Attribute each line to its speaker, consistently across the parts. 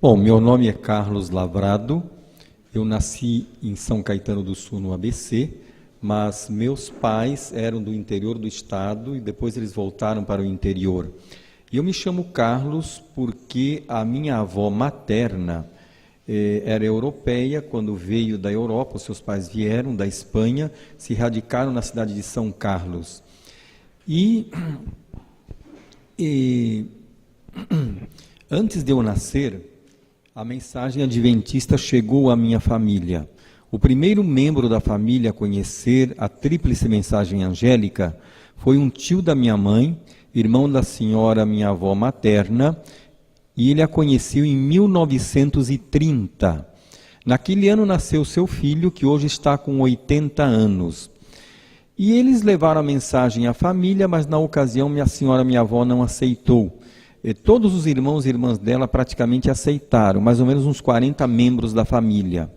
Speaker 1: Bom, meu nome é Carlos Lavrado, eu nasci em São Caetano do Sul, no ABC, mas meus pais eram do interior do estado e depois eles voltaram para o interior. E eu me chamo Carlos porque a minha avó materna era europeia. Quando veio da Europa, os seus pais vieram da Espanha, se radicaram na cidade de São Carlos. E antes de eu nascer, a mensagem adventista chegou à minha família. O primeiro membro da família a conhecer a tríplice mensagem angélica foi um tio da minha mãe, irmão da senhora minha avó materna, e ele a conheceu em 1930. Naquele ano nasceu seu filho, que hoje está com 80 anos. E eles levaram a mensagem à família, mas na ocasião minha senhora, minha avó, não aceitou. Todos os irmãos e irmãs dela praticamente aceitaram, mais ou menos uns 40 membros da família.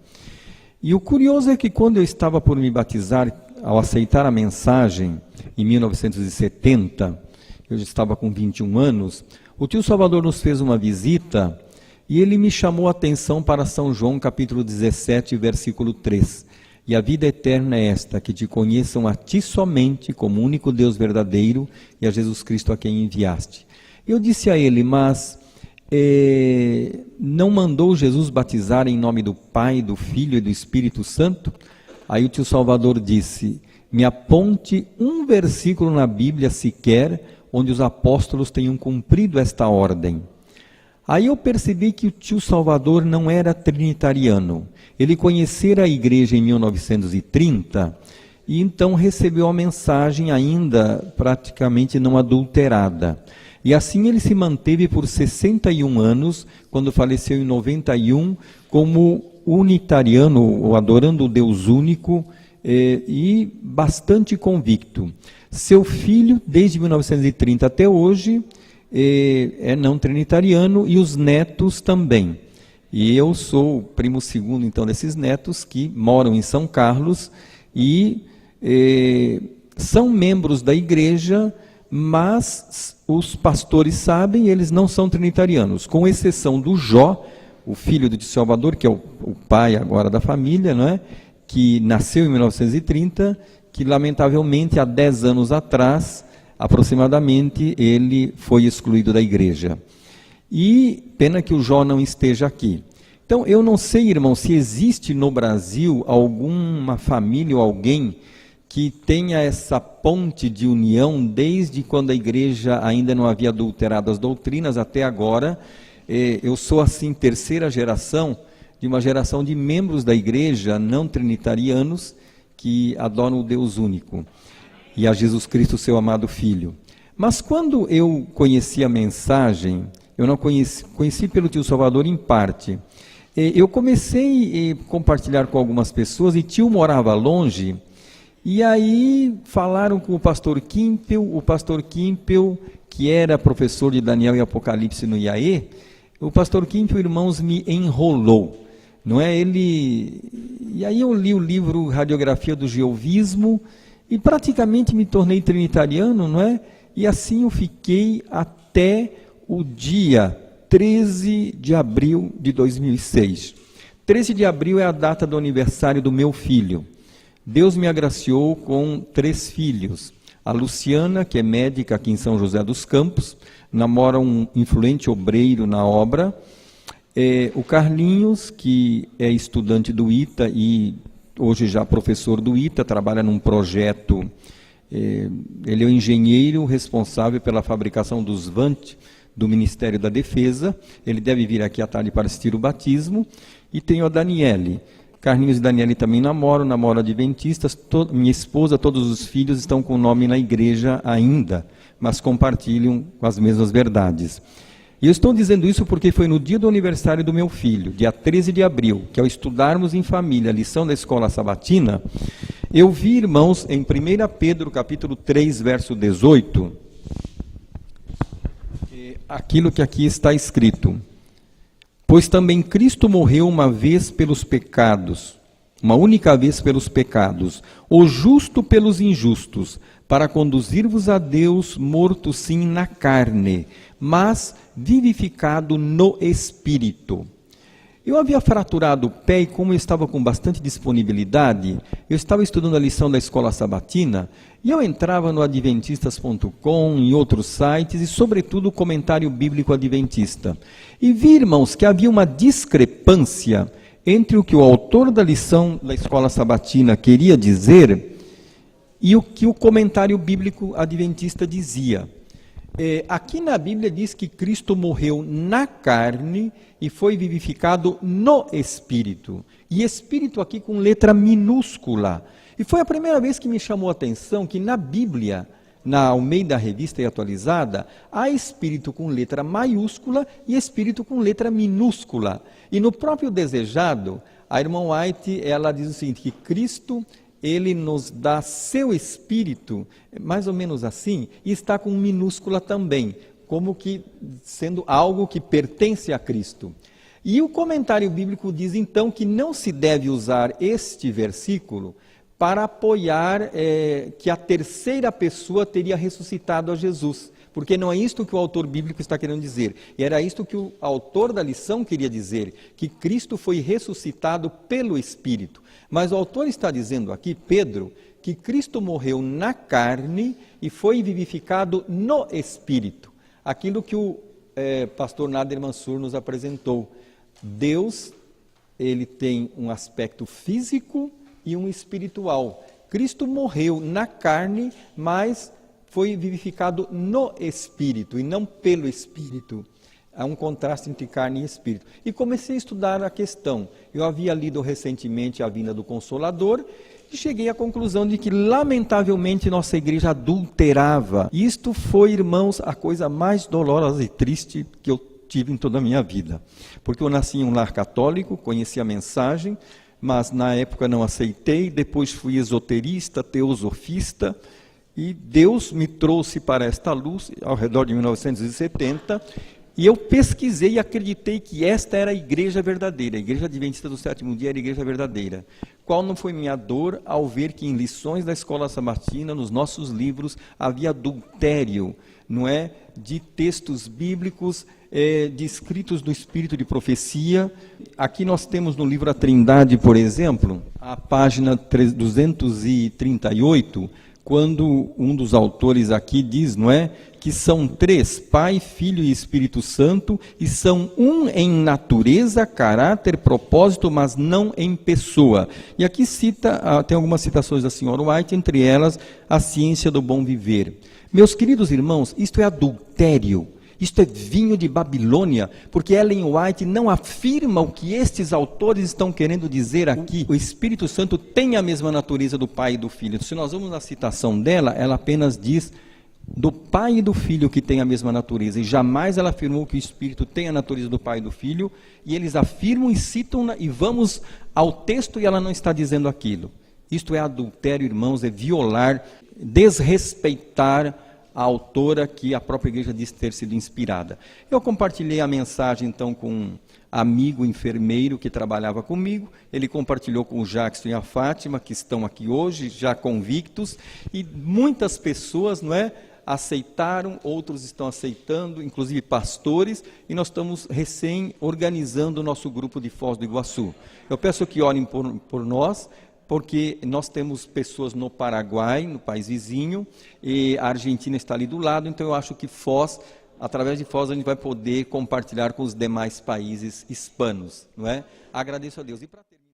Speaker 1: E o curioso é que quando eu estava por me batizar, ao aceitar a mensagem, em 1970, eu já estava com 21 anos, o tio Salvador nos fez uma visita e ele me chamou a atenção para São João, capítulo 17, versículo 3. E a vida eterna é esta, que te conheçam a ti somente como único Deus verdadeiro e a Jesus Cristo a quem enviaste. Eu disse a ele, mas não mandou Jesus batizar em nome do Pai, do Filho e do Espírito Santo? Aí o tio Salvador disse, me aponte um versículo na Bíblia sequer, onde os apóstolos tenham cumprido esta ordem. Aí eu percebi que o tio Salvador não era trinitariano. Ele conhecera a igreja em 1930 e então recebeu a mensagem ainda praticamente não adulterada. E assim ele se manteve por 61 anos, quando faleceu em 91, como unitariano, ou adorando o Deus único, e bastante convicto. Seu filho, desde 1930 até hoje, é não trinitariano, e os netos também. E eu sou o primo segundo, então, desses netos, que moram em São Carlos, e são membros da igreja, mas os pastores sabem, eles não são trinitarianos, com exceção do Jó, o filho do tio Salvador, que é o pai agora da família, não é? Que nasceu em 1930, que lamentavelmente há 10 anos atrás, aproximadamente, ele foi excluído da igreja. E pena que o Jó não esteja aqui. Então, eu não sei, irmão, se existe no Brasil alguma família ou alguém que tenha essa ponte de união desde quando a igreja ainda não havia adulterado as doutrinas até agora. Eu sou assim terceira geração de uma geração de membros da igreja não trinitarianos que adoram o Deus único e a Jesus Cristo, seu amado Filho. Mas quando eu conheci a mensagem, eu não conheci pelo tio Salvador em parte. Eu comecei a compartilhar com algumas pessoas e tio morava longe. E aí falaram com o pastor Kimpel, que era professor de Daniel e Apocalipse no IAE. O pastor Kimpel, irmãos, me enrolou, não é? E aí eu li o livro Radiografia do Jeovismo e praticamente me tornei trinitariano, não é? E assim eu fiquei até o dia 13 de abril de 2006. 13 de abril é a data do aniversário do meu filho. Deus me agraciou com 3 filhos. A Luciana, que é médica aqui em São José dos Campos, namora um influente obreiro na obra. O Carlinhos, que é estudante do ITA e hoje já professor do ITA, trabalha num projeto. Ele é o engenheiro responsável pela fabricação dos VANT do Ministério da Defesa. Ele deve vir aqui à tarde para assistir o batismo. E tem a Daniele. Carlinhos e Daniele também namoro adventistas, minha esposa, todos os filhos estão com o nome na igreja ainda, mas compartilham com as mesmas verdades. E eu estou dizendo isso porque foi no dia do aniversário do meu filho, dia 13 de abril, que ao estudarmos em família a lição da escola sabatina, eu vi, irmãos, em 1 Pedro capítulo 3, verso 18, aquilo que aqui está escrito. Pois também Cristo morreu uma vez pelos pecados, uma única vez pelos pecados, o justo pelos injustos, para conduzir-vos a Deus, morto sim na carne, mas vivificado no Espírito. Eu havia fraturado o pé e como eu estava com bastante disponibilidade, eu estava estudando a lição da escola sabatina e eu entrava no adventistas.com, em outros sites e sobretudo o comentário bíblico adventista. E vi, irmãos, que havia uma discrepância entre o que o autor da lição da escola sabatina queria dizer e o que o comentário bíblico adventista dizia. Aqui na Bíblia diz que Cristo morreu na carne e foi vivificado no Espírito. E Espírito aqui com letra minúscula. E foi a primeira vez que me chamou a atenção que na Bíblia, na Almeida Revista e Atualizada, há Espírito com letra maiúscula e Espírito com letra minúscula. E no próprio Desejado, a irmã White, ela diz o seguinte, que Cristo, ele nos dá seu Espírito, mais ou menos assim, e está com minúscula também, como que sendo algo que pertence a Cristo. E o comentário bíblico diz então que não se deve usar este versículo para apoiar que a terceira pessoa teria ressuscitado a Jesus, porque não é isto que o autor bíblico está querendo dizer, e era isto que o autor da lição queria dizer, que Cristo foi ressuscitado pelo Espírito. Mas o autor está dizendo aqui, Pedro, que Cristo morreu na carne e foi vivificado no Espírito. Aquilo que o pastor Nader Mansur nos apresentou. Deus, ele tem um aspecto físico e um espiritual. Cristo morreu na carne, mas foi vivificado no Espírito e não pelo Espírito. Há um contraste entre carne e espírito. E comecei a estudar a questão. Eu havia lido recentemente A Vinda do Consolador e cheguei à conclusão de que, lamentavelmente, nossa igreja adulterava. E isto foi, irmãos, a coisa mais dolorosa e triste que eu tive em toda a minha vida. Porque eu nasci em um lar católico, conheci a mensagem, mas na época não aceitei, depois fui esoterista, teosofista, e Deus me trouxe para esta luz ao redor de 1970, e eu pesquisei e acreditei que esta era a igreja verdadeira, a igreja adventista do sétimo dia era a igreja verdadeira. Qual não foi minha dor ao ver que em lições da escola sabatina, nos nossos livros, havia adultério, não é? De textos bíblicos, de escritos do espírito de profecia. Aqui nós temos no livro A Trindade, por exemplo, a página 238, quando um dos autores aqui diz, não é, que são três, Pai, Filho e Espírito Santo, e são um em natureza, caráter, propósito, mas não em pessoa. E aqui cita, tem algumas citações da senhora White, entre elas, a ciência do bom viver. Meus queridos irmãos, isto é adultério. Isto é vinho de Babilônia, porque Ellen White não afirma o que estes autores estão querendo dizer aqui. O Espírito Santo tem a mesma natureza do Pai e do Filho. Se nós vamos na citação dela, ela apenas diz do Pai e do Filho que tem a mesma natureza, e jamais ela afirmou que o Espírito tem a natureza do Pai e do Filho, e eles afirmam e citam, e vamos ao texto e ela não está dizendo aquilo. Isto é adultério, irmãos, é violar, desrespeitar a autora que a própria igreja diz ter sido inspirada. Eu compartilhei a mensagem então com um amigo enfermeiro que trabalhava comigo, ele compartilhou com o Jackson e a Fátima, que estão aqui hoje, já convictos, e muitas pessoas, não é, aceitaram, outros estão aceitando, inclusive pastores, e nós estamos recém organizando o nosso grupo de Foz do Iguaçu. Eu peço que orem por nós, porque nós temos pessoas no Paraguai, no país vizinho, e a Argentina está ali do lado, então eu acho que Foz, através de Foz, a gente vai poder compartilhar com os demais países hispanos, não é? Agradeço a Deus. E para terminar...